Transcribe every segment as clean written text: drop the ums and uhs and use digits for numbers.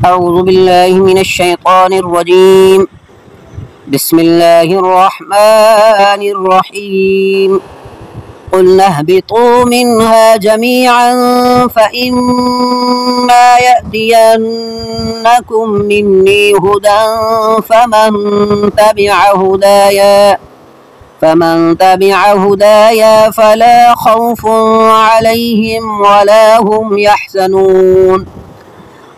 أعوذ بالله من الشيطان الرجيم. بسم الله الرحمن الرحيم. قلنا اهبطوا منها جميعا فإما يأتينكم مني هدى فمن تبع هدايا فلا خوف عليهم ولا هم يحزنون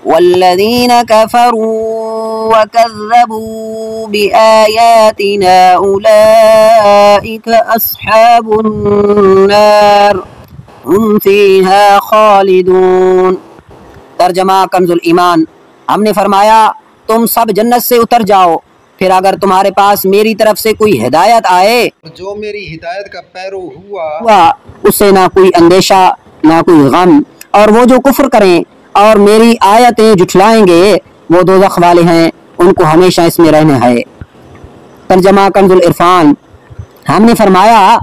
والذين كفروا وكذبوا بآياتنا أولئك أصحاب النار هم فيها خالدون۔ ترجمہ کنز الایمان۔ ہم نے فرمایا تم سب جنت سے اتر جاؤ، پھر اگر تمہارے پاس میری طرف سے کوئی ہدایت آئے جو میری ہدایت کا پیرو ہوا اسے نہ کوئی اندیشہ نہ کوئی غم، اور وہ جو کفر کریں اور میری آیتیں جھٹلائیں گے وہ دوزخ والے ہیں، ان کو ہمیشہ اس میں رہنا ہے۔ ترجمہ کنز العرفان۔ ہم نے فرمایا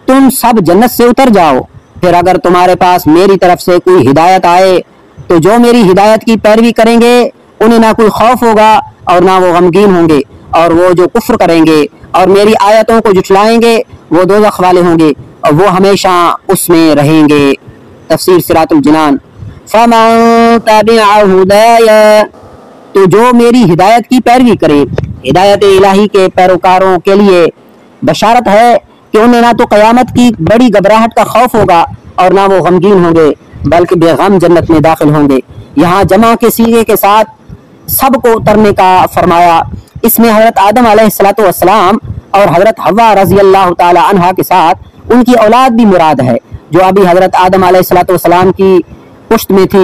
تم سب جنت سے اتر جاؤ، پھر اگر تمہارے پاس میری طرف سے کوئی ہدایت آئے تو جو میری ہدایت کی پیروی کریں گے انہیں نہ کوئی خوف ہوگا اور نہ وہ غمگین ہوں گے، اور وہ جو کفر کریں گے اور میری آیتوں کو جھٹلائیں گے وہ دوزخ والے ہوں گے اور وہ ہمیشہ اس میں رہیں گے۔ تفسیر صراط الجنان۔ فمن تبع ہدایا، تو جو میری ہدایت کی پیروی کرے۔ ہدایت الہی کے پیروکاروں کے لیے بشارت ہے کہ انہیں نہ تو قیامت کی بڑی گھبراہٹ کا خوف ہوگا اور نہ وہ غمگین ہوں گے بلکہ بے غم جنت میں داخل ہوں گے۔ یہاں جمع کے صیغے کے ساتھ سب کو اترنے کا فرمایا۔ اس میں حضرت آدم علیہ السلام اور حضرت حوا رضی اللہ تعالی عنہا کے ساتھ ان کی اولاد بھی مراد ہے جو ابھی حضرت آدم علیہ السلام کی پشت میں تھی۔